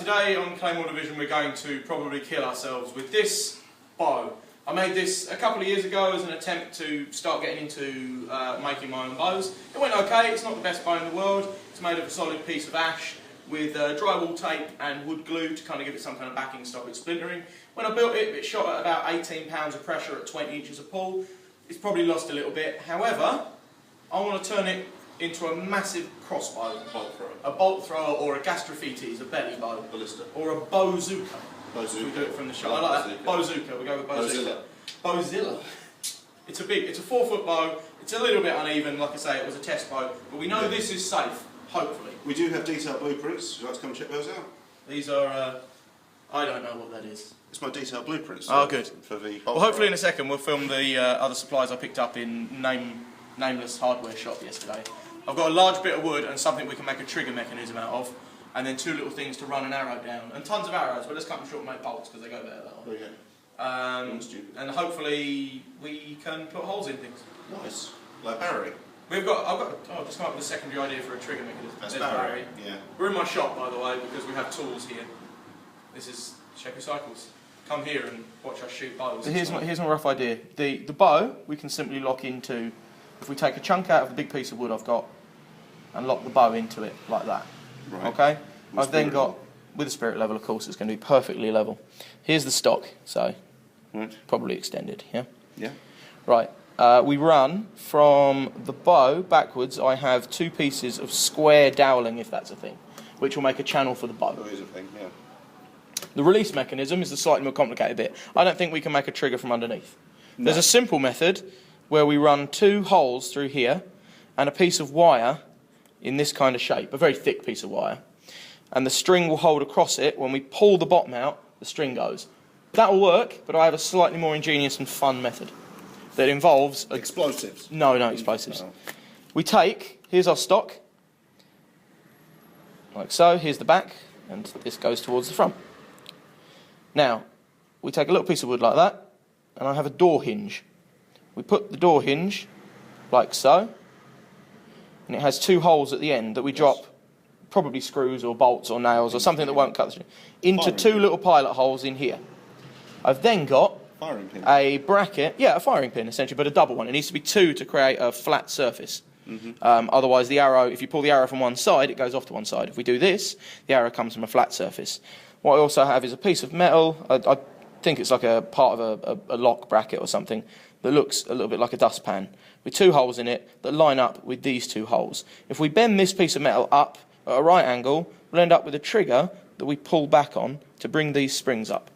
today on Claymore Division we're going to probably kill ourselves with this bow. I made this a couple of years ago as an attempt to start getting into making my own bows. It went okay, it's not the best bow in the world. It's made of a solid piece of ash with drywall tape and wood glue to kind of give it some kind of backing and stop it splintering. When I built it, it shot at about 18 pounds of pressure at 20 inches of pull. It's probably lost a little bit. However, I want to turn it into a massive crossbow. Bolt thrower. A bolt thrower or a gastraphites, a belly bow. Ballista. Or a Bowzooka. Bowzooka. We do it from the shot. I like that. Bowzooka. We go with Bowzooka. Bowzilla. It's a 4-foot bow. It's a little bit uneven, like I say, it was a test bow, but we know this is safe, hopefully. We do have detailed blueprints. Would you like to come check those out? These are, I don't know what that is. It's my detailed blueprints. Oh, good. For the well, hopefully in a second we'll film the other supplies I picked up in nameless hardware shop yesterday. I've got a large bit of wood and something we can make a trigger mechanism out of, and then 2 little things to run an arrow down, and tons of arrows, but let's cut them short and make bolts because they go better that way. And hopefully we can put holes in things. Nice. Like Barry. I've just come up with a secondary idea for a trigger mechanism. That's Barry. Yeah. We're in my shop, by the way, because we have tools here. This is Shepherd Cycles. Come here and watch us shoot bows. So here's my rough idea. The bow we can simply lock into, if we take a chunk out of the big piece of wood I've got and lock the bow into it like that. Right. Okay? I've then got, with the spirit level of course, it's going to be perfectly level. Here's the stock, so probably extended, yeah? Yeah. Right. We run from the bow backwards. I have 2 pieces of square doweling, if that's a thing, which will make a channel for the bow. That is a thing, yeah. The release mechanism is the slightly more complicated bit. I don't think we can make a trigger from underneath. No. There's a simple method where we run 2 holes through here and a piece of wire in this kind of shape, a very thick piece of wire. And the string will hold across it. When we pull the bottom out, the string goes. That'll work, but I have a slightly more ingenious and fun method that involves... explosives? No explosives. No. We take, here's our stock, like so, here's the back, and this goes towards the front. Now, we take a little piece of wood like that, and I have a door hinge. We put the door hinge like so, and it has 2 holes at the end that we drop, probably screws or bolts or nails or something that won't cut the string, into 2 little pilot holes in here. I've then got firing pin. A bracket, a firing pin essentially, but a double one. It needs to be 2 to create a flat surface. Otherwise the arrow, if you pull the arrow from one side, it goes off to one side. If we do this, the arrow comes from a flat surface. What I also have is a piece of metal, I think it's like a part of a lock bracket or something, that looks a little bit like a dustpan, with 2 holes in it that line up with these 2 holes. If we bend this piece of metal up at a right angle, we'll end up with a trigger that we pull back on to bring these springs up,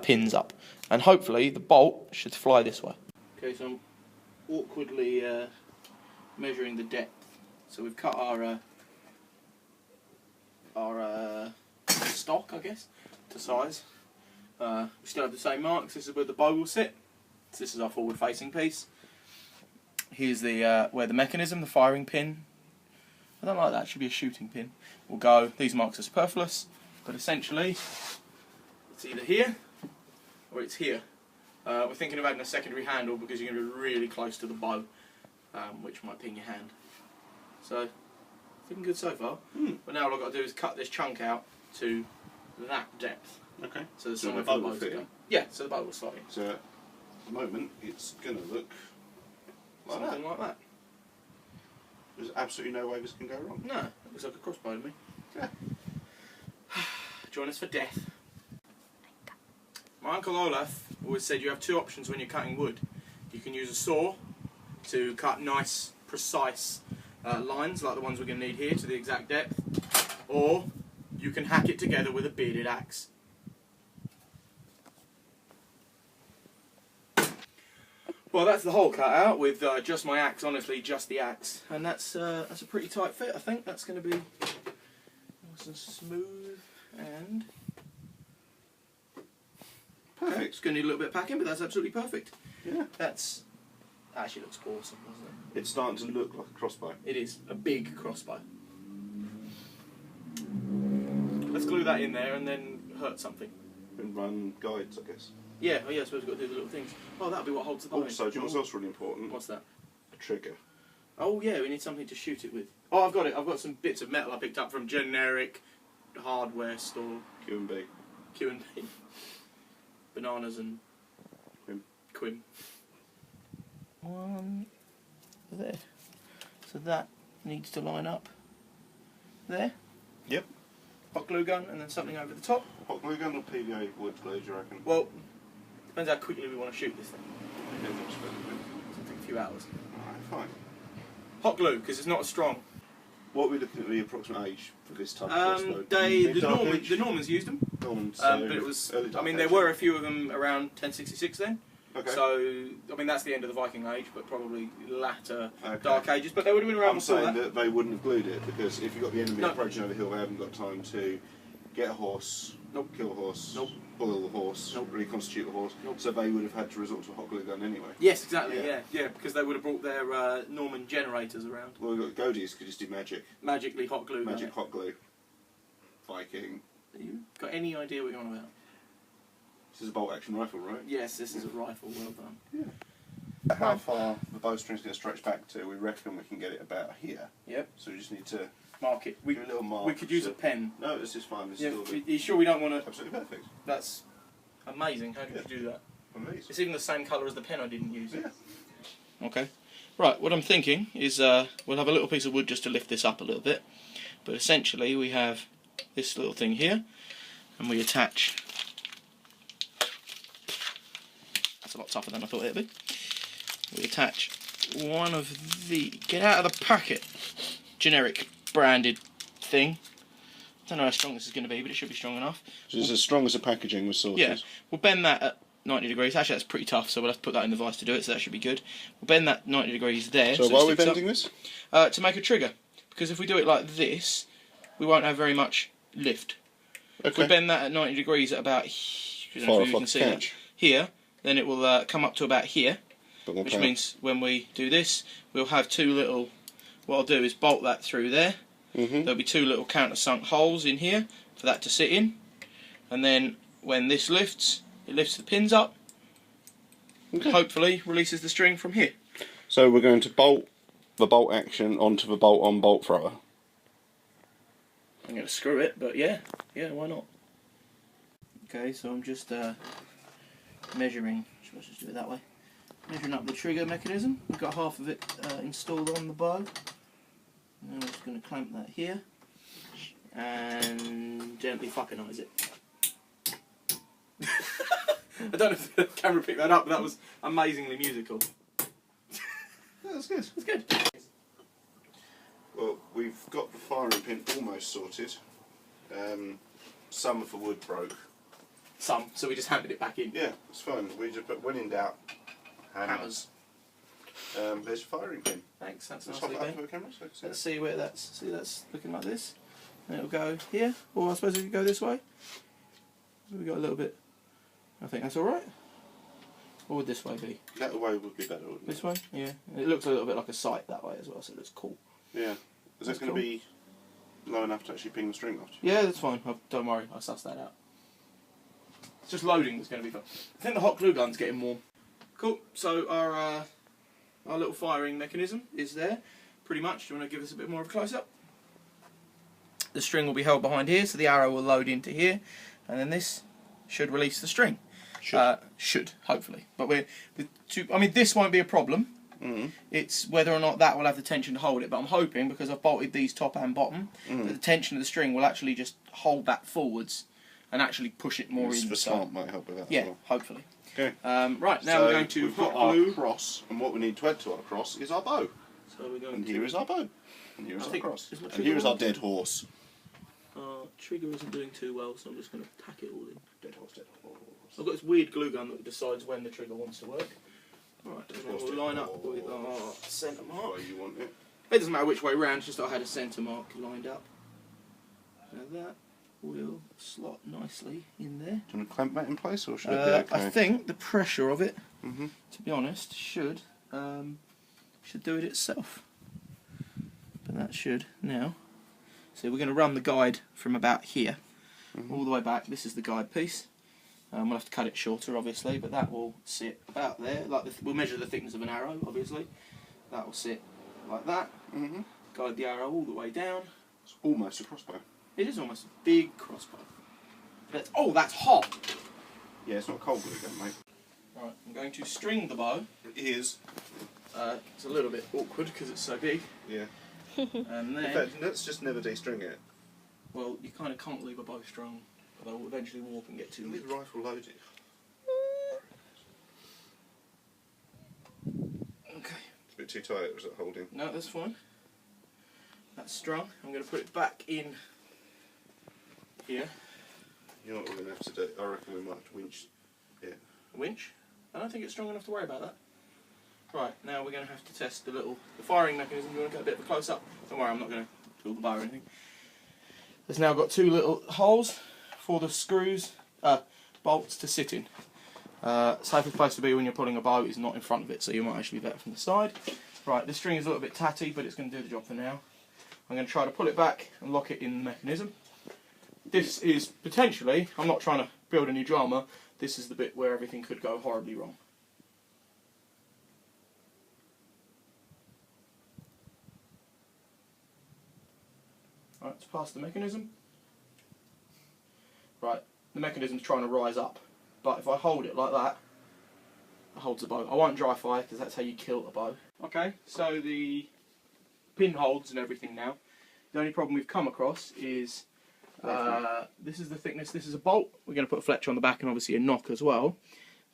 pins up. And hopefully the bolt should fly this way. Okay, so I'm awkwardly measuring the depth. So we've cut our stock, I guess, to size. We still have the same marks. This is where the bow will sit. So this is our forward-facing piece. Here's the where the mechanism, the firing pin. I don't like that. It should be a shooting pin. Will go. These marks are superfluous, but essentially it's either here or it's here. We're thinking of adding a secondary handle because you're going to be really close to the bow, which might ping your hand. So, looking good so far. But now all I've got to do is cut this chunk out to that depth. Okay. So there's somewhere for the bow to go. Yeah, so the bow will slot in. So at the moment it's going to look like something like that. There's absolutely no way this can go wrong. No, it looks like a crossbow to me. Yeah. Join us for death. My Uncle Olaf always said you have 2 options when you're cutting wood. You can use a saw to cut nice, precise lines like the ones we're going to need here to the exact depth, or you can hack it together with a bearded axe. Well, that's the hole cut out with just my axe, honestly, just the axe. And that's a pretty tight fit, I think. That's going to be nice and smooth and... perfect. Okay. It's going to need a little bit of packing, but that's absolutely perfect. Yeah. That actually looks awesome, doesn't it? It's starting to look like a crossbow. It is. A big crossbow. Let's glue that in there and then hurt something. And run guides, I guess. Yeah, I suppose we've got to do the little things. Oh, that'll be what holds the bow. Also, do you know what's else really important? What's that? A trigger. Oh yeah, we need something to shoot it with. Oh, I've got it. I've got some bits of metal I picked up from generic hardware store. Q&B. Q&B. Bananas and Quim. One there. So that needs to line up there. Yep. Hot glue gun and then something over the top. Hot glue gun or PVA wood glue, do you reckon? Well, depends how quickly we want to shoot this thing. Depends how much better. It'll take a few hours. Alright, fine. Hot glue, because it's not as strong. What are we looking at the approximate age for this type of crossbow? The Normans used them. Normans, But it was. I mean, there were a few of them around 1066 then. Okay. So, I mean, that's the end of the Viking Age, but probably latter Dark Ages. But they would have been around before I'm saying that they wouldn't have glued it, because if you've got the enemy approaching over the hill, they haven't got time to get a horse, kill a horse, boil the horse, reconstitute the horse. So they would have had to resort to a hot glue gun anyway. Yes, exactly, yeah, because they would have brought their Norman generators around. Well, we've got Godis could just do magic. Magically hot glue. Magic hot glue. Viking. You got any idea what you're on about? This is a bolt action rifle, right? Yes, this is a rifle, well done. Yeah. How far the bowstring's going to stretch back to, we reckon we can get it about here. Yep. So we just need to mark it. do a little mark. We could use a pen. No, this is fine. This yeah, is are you sure we don't want to... Absolutely perfect. That's amazing. How did you do that? Amazing. It's even the same colour as the pen I didn't use. Yeah. Okay. Right, what I'm thinking is we'll have a little piece of wood just to lift this up a little bit. But essentially we have this little thing here, and we attach... That's a lot tougher than I thought it'd be. We attach one of the... Get out of the packet! Generic branded thing. I don't know how strong this is going to be, but it should be strong enough. So it's as strong as the packaging was sorted. Yeah, we'll bend that at 90 degrees. Actually, that's pretty tough, so we'll have to put that in the vise to do it, so that should be good. We'll bend that 90 degrees there. So why are we bending this? To make a trigger. Because if we do it like this, we won't have very much lift. Okay. If we bend that at 90 degrees at about here, then it will come up to about here, which means when we do this, we'll have two little... What I'll do is bolt that through there. There'll be two little countersunk holes in here for that to sit in, and then when this lifts, it lifts the pins up, hopefully releases the string from here. So we're going to bolt the bolt action onto the bolt-on bolt thrower. I'm going to screw it, but yeah, why not? Okay, so I'm just measuring, let's just do it that way, measuring up the trigger mechanism. We've got half of it installed on the bow. And I'm just going to clamp that here and gently fucking-eyes it. I don't know if the camera picked that up, but that was amazingly musical. Yeah, that's good. That's good. Well, we've got the firing pin almost sorted. Some of the wood broke. Some, so we just hammered it back in. Yeah, it's fine. We just put when in doubt, hammers. There's your firing pin. Thanks, that's Let's nicely hop it up done. to the camera so I can see Let's it. see where that's looking like this. And it'll go here, or I suppose it could go this way. We got a little bit. I think that's alright. What would this way be? That way would be better, wouldn't it? This way? Yeah. It looks a little bit like a sight that way as well, so it looks cool. Yeah. Is that going to be low enough to actually ping the string off? Yeah, that's fine. Don't worry, I'll suss that out. It's just loading that's going to be fun. I think the hot glue gun's getting warm. Cool. So our little firing mechanism is there, pretty much. Do you want to give us a bit more of a close-up? The string will be held behind here, so the arrow will load into here, and then this should release the string. Should hopefully. But I mean, this won't be a problem. It's whether or not that will have the tension to hold it. But I'm hoping, because I've bolted these top and bottom, that the tension of the string will actually just hold that forwards and actually push it more in. The slant might help with that. Yeah, as well. hopefully. Okay. Right, now so we're going to we've got hot glue our cross, and what we need to add to our cross is our bow. So we're going And to... here is our bow. And here is our cross. is my And trigger here is our on? dead horse. Trigger isn't doing too well, so I'm just going to tack it all in. Dead horse, dead horse. I've got this weird glue gun that decides when the trigger wants to work. Right, and we'll line up with our centre mark. Where you want it. It doesn't matter which way round, it's just that I had a centre mark lined up. Now that will slot nicely in there. Do you want to clamp that in place, or should it be okay? I think the pressure of it, to be honest, should do it itself. But that should now. So we're going to run the guide from about here all the way back. This is the guide piece. We'll have to cut it shorter, obviously, but that will sit about there. We'll measure the thickness of an arrow, obviously. That will sit like that. Guide the arrow all the way down. It's almost a crossbow. It is almost a big crossbow. Oh, that's hot! Yeah, it's not cold again, mate. Right, I'm going to string the bow. It is. It's a little bit awkward because it's so big. Yeah. And then... In fact, let's just never de-string it. Well, you kind of can't leave a bow strung, or they'll eventually warp and get too Leave weak. the rifle loaded. Okay. It's a bit too tight, was it holding? No, that's fine. That's strung. I'm going to put it back in here. You know what we're going to have to do? I reckon we might have to winch it. Winch? I don't think it's strong enough to worry about that. Right, now we're going to have to test the firing mechanism. You want to get a bit of a close up? Don't worry, I'm not going to pull the bow or anything. It's now got two little holes for the screws, bolts to sit in. Safest place to be when you're pulling a bow is not in front of it, so you might actually be better from the side. Right, this string is a little bit tatty, but it's going to do the job for now. I'm going to try to pull it back and lock it in the mechanism. This is potentially, I'm not trying to build any drama, this is the bit where everything could go horribly wrong. Right, it's past the mechanism. Right, the mechanism's trying to rise up, but if I hold it like that, it holds the bow. I won't dry fire because that's how you kill a bow. Okay, so the pin holds and everything now. The only problem we've come across is this is the thickness. This is a bolt. We're going to put a fletcher on the back and obviously a knock as well.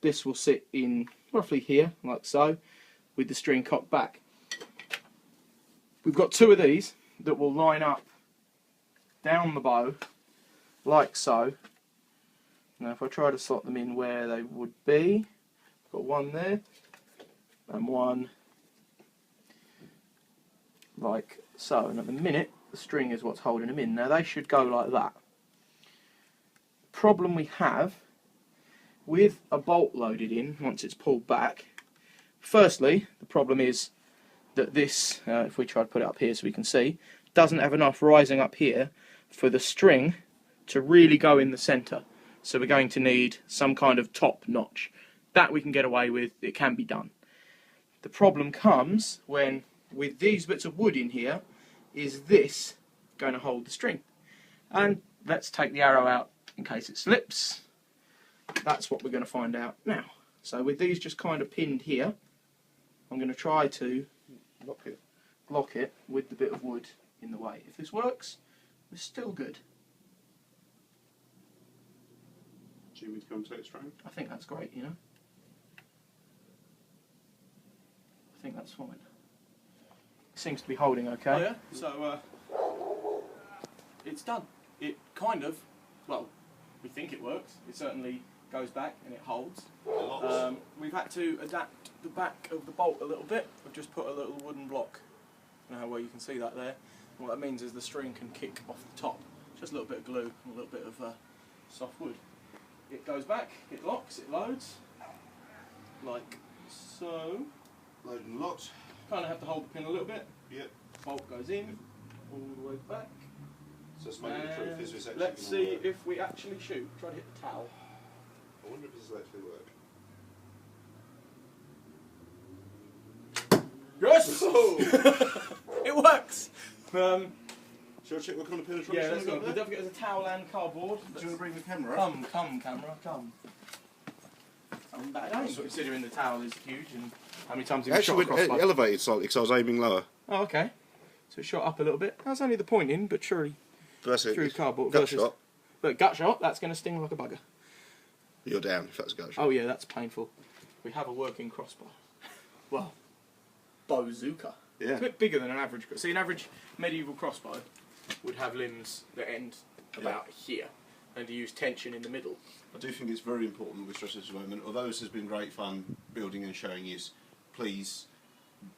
This will sit in roughly here, like so, with the string cocked back. We've got two of these that will line up down the bow, like so. Now if I try to slot them in where they would be, I've got one there, and one like so. And at the minute, the string is what's holding them in. Now they should go like that. Problem we have with a bolt loaded in, once it's pulled back, firstly, the problem is that this, if we try to put it up here so we can see, doesn't have enough rising up here for the string to really go in the centre. So we're going to need some kind of top notch. That we can get away with, it can be done. The problem comes when, with these bits of wood in here, is this going to hold the string? And let's take the arrow out in case it slips. That's what we're going to find out now. So with these just kind of pinned here, I'm going to try to lock it with the bit of wood in the way. If this works, we're still good. Do you want me to come take a string? I think that's great, you know. I think that's fine. It seems to be holding okay. Oh yeah, so it's done. It kind of, well, we think it works. It certainly goes back and it holds. We've had to adapt the back of the bolt a little bit. We've just put a little wooden block. I don't know how well you can see that there. And what that means is the string can kick off the top. Just a little bit of glue and a little bit of soft wood. It goes back, it locks, it loads, like so. Load and locked. Kind of have to hold the pin a little bit. Yep. Bolt goes in, all the way back. So it's making the proof is it's actually let's see work. if we actually shoot. Try to hit the towel. I wonder if this will actually work. Yes! It works! Shall I check what kind of penetration Yeah, let's we've go. got We'll there? definitely get us a towel and cardboard. Do you want to bring the camera up? Come, camera, come. I was considering the towel is huge and how many times have you shot across? Actually, it elevated slightly because I was aiming lower. Oh, okay. So it shot up a little bit. That was only the pointing, but surely through cardboard gut versus... shot. But gut shot, that's going to sting like a bugger. You're down if that's a gut shot. Oh yeah, that's painful. We have a working crossbow. Well, Bowzooka. Yeah. It's a bit bigger than an average. See, an average medieval crossbow would have limbs that end about here, and to use tension in the middle. I do think it's very important that we stress this at the moment. Although this has been great fun building and showing you, please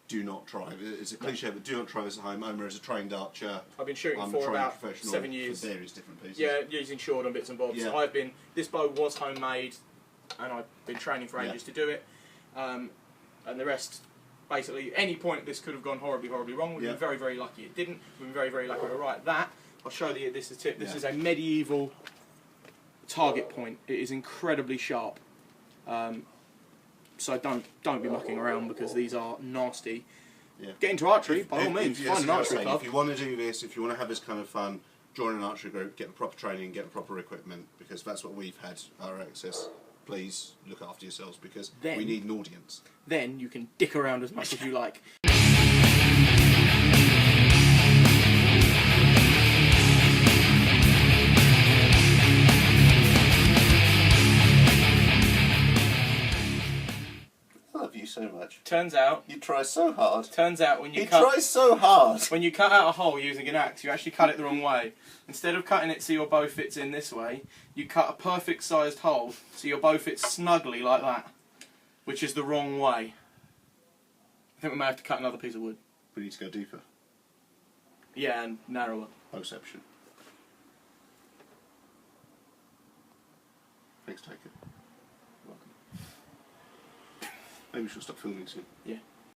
do not try. It's a cliche, but do not try this at home. Ömer is a trained archer. I've been shooting I'm for a about professional 7 years. For various different pieces. Yeah, using short and bits and bobs. Yeah. This bow was homemade, and I've been training for ages to do it. And the rest, basically, any point this could have gone horribly, horribly wrong. We've been very, very lucky it didn't. We've been very, very lucky. Right, that I'll show you. This is tip. This is a medieval target point. It is incredibly sharp. So don't be mucking around because these are nasty. Yeah. Get into archery by all means. Find an archery club. If you want to do this, if you want to have this kind of fun, join an archery group, get the proper training, get the proper equipment, because that's what we've had our access. Please look after yourselves, because we need an audience. Then you can dick around as much as you like. I love you so much. Turns out... You try so hard. Turns out when you He tries so hard. When you cut out a hole using an axe, you actually cut it the wrong way. Instead of cutting it so your bow fits in this way, you cut a perfect sized hole so your bow fits snugly like that, which is the wrong way. I think we may have to cut another piece of wood. We need to go deeper. Yeah, and narrower. Bowception. Thanks, Taker. Welcome. Maybe we should stop filming soon. Yeah.